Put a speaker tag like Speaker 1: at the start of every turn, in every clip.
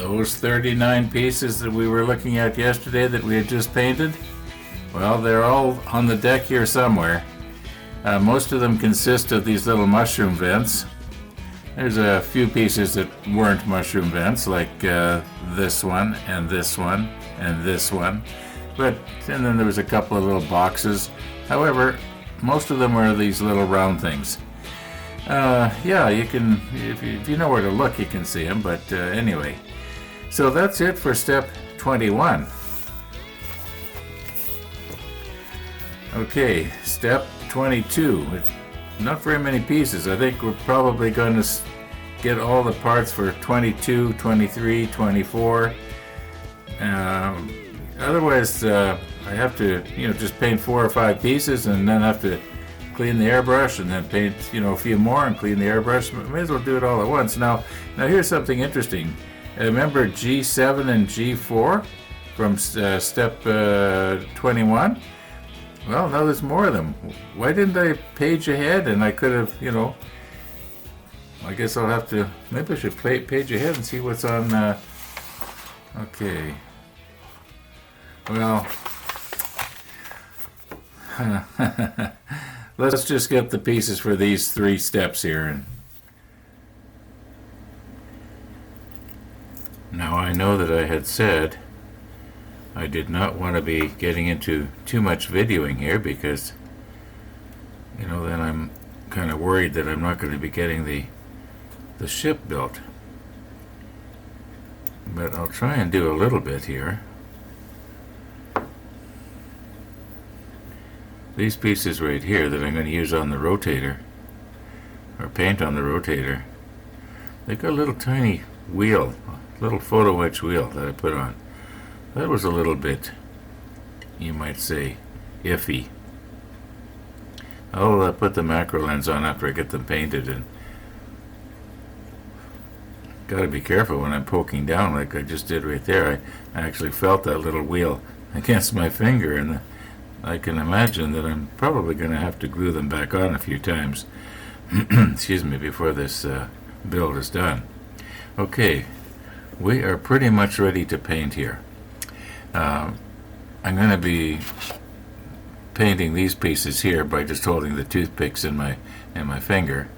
Speaker 1: Those 39 pieces that we were looking at yesterday that we had just painted, well, they're all on the deck here somewhere. Most of them consist of these little mushroom vents. There's a few pieces that weren't mushroom vents, like this one and this one and this one. And then there was a couple of little boxes. However, most of them were these little round things. Yeah, you can, if you know where to look, you can see them, but anyway. So that's it for step 21. Okay, step 22. Not very many pieces. I think we're probably going to get all the parts for 22, 23, 24. Otherwise, I have to, just paint 4 or 5 pieces and then have to clean the airbrush and then paint, a few more and clean the airbrush. May as well do it all at once. Now here's something interesting. Remember G7 and G4 from step 21? Well, now there's more of them. Why didn't I page ahead? And I could have, I guess I'll have to, maybe I should page ahead and see what's on, okay. Well, let's just get the pieces for these 3 steps here. Now I know that I had said I did not want to be getting into too much videoing here because, then I'm kind of worried that I'm not going to be getting the ship built. But I'll try and do a little bit here. These pieces right here that I'm going to use on the rotator, or paint on the rotator, they've got a little tiny wheel, a little photo etch wheel that I put on. That was a little bit, you might say, iffy. I'll put the macro lens on after I get them painted, and gotta be careful when I'm poking down like I just did right there. I actually felt that little wheel against my finger, and I can imagine that I'm probably going to have to glue them back on a few times excuse me, before this build is done. Okay, we are pretty much ready to paint here. I'm going to be painting these pieces here by just holding the toothpicks in my finger,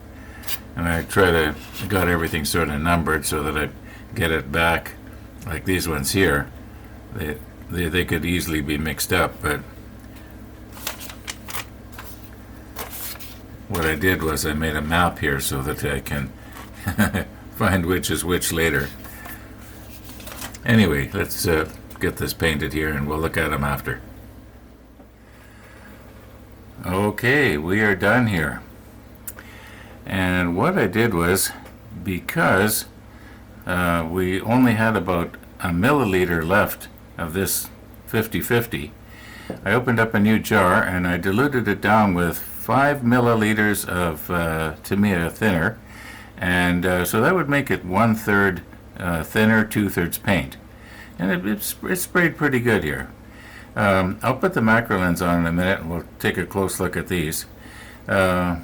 Speaker 1: and I got everything sort of numbered so that I get it back like these ones here. They could easily be mixed up, but what I did was I made a map here so that I can find which is which later. Anyway, let's get this painted here and we'll look at them after. Okay, we are done here. And what I did was, because we only had about a milliliter left of this 50/50, I opened up a new jar and I diluted it down with 5 milliliters of Tamiya thinner, and so that would make it 1/3 thinner, 2/3 paint, and it's sprayed pretty good here. I'll put the macro lens on in a minute and we'll take a close look at these. Yeah,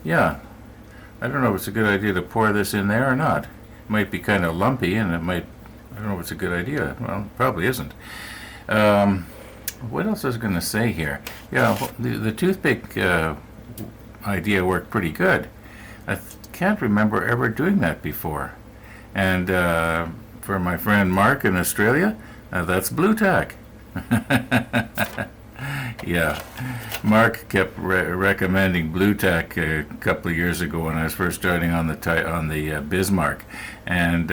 Speaker 1: I don't know if it's a good idea to pour this in there or not. It might be kind of lumpy, and I don't know if it's a good idea. Well, it probably isn't. What else was I going to say here? Yeah, the toothpick idea worked pretty good. I can't remember ever doing that before. And for my friend Mark in Australia, that's blue tack. Yeah, Mark kept recommending blue tack a couple of years ago when I was first starting on the Bismarck, and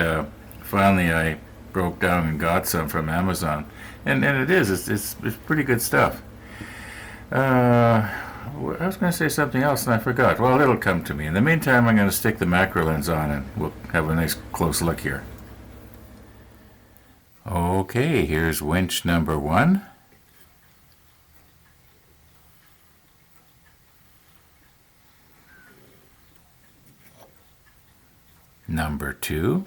Speaker 1: finally I broke down and got some from Amazon. And it's pretty good stuff. I was going to say something else and I forgot. Well, it'll come to me. In the meantime, I'm going to stick the macro lens on and we'll have a nice close look here. Okay, here's winch number 1. Number 2.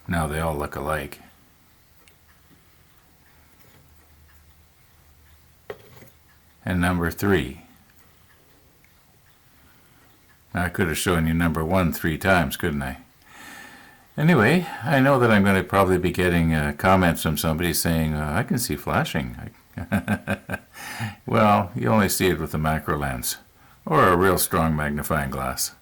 Speaker 1: Now they all look alike. And number 3. I could have shown you number 1 3 times, couldn't I? Anyway, I know that I'm going to probably be getting comments from somebody saying, I can see flashing. Well, you only see it with a macro lens or a real strong magnifying glass.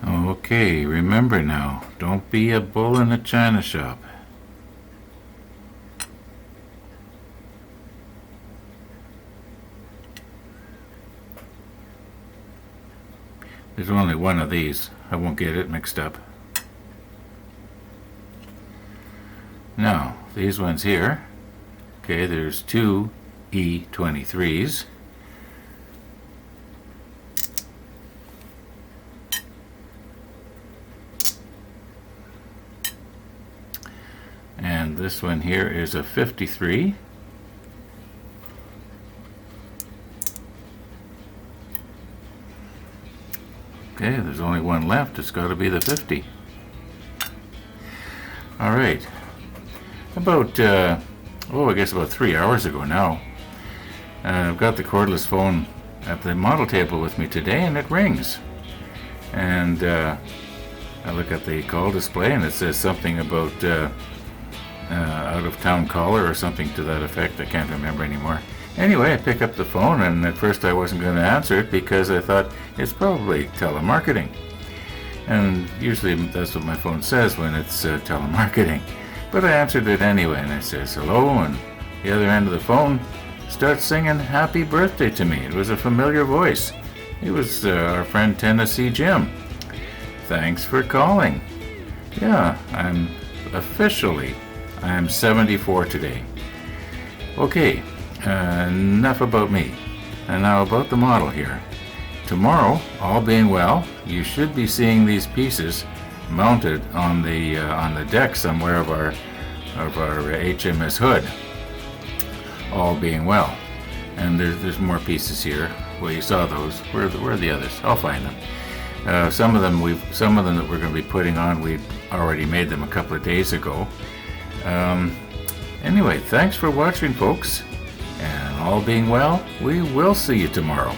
Speaker 1: Okay, remember now, don't be a bull in a china shop. There's only one of these. I won't get it mixed up. Now, these ones here, okay, there's 2 E23s. And this one here is a 53. Okay, there's only one left. It's got to be the 50. All right. About, I guess about 3 hours ago now, I've got the cordless phone at the model table with me today, and it rings. And I look at the call display, and it says something about out-of-town caller or something to that effect. I can't remember anymore. Anyway, I pick up the phone, and at first I wasn't going to answer it because I thought it's probably telemarketing. And usually that's what my phone says when it's telemarketing. But I answered it anyway, and I says hello, and the other end of the phone starts singing happy birthday to me. It was a familiar voice. It was our friend Tennessee Jim. Thanks for calling. Yeah, I'm 74 today. Okay. Enough about me. And now about the model here. Tomorrow, all being well, you should be seeing these pieces mounted on the deck somewhere of our HMS Hood. All being well. And there's more pieces here. Well, you saw those. Where are the others? I'll find them. Some of them that we're going to be putting on, we already made them a couple of days ago. Anyway, thanks for watching, folks. And all being well, we will see you tomorrow.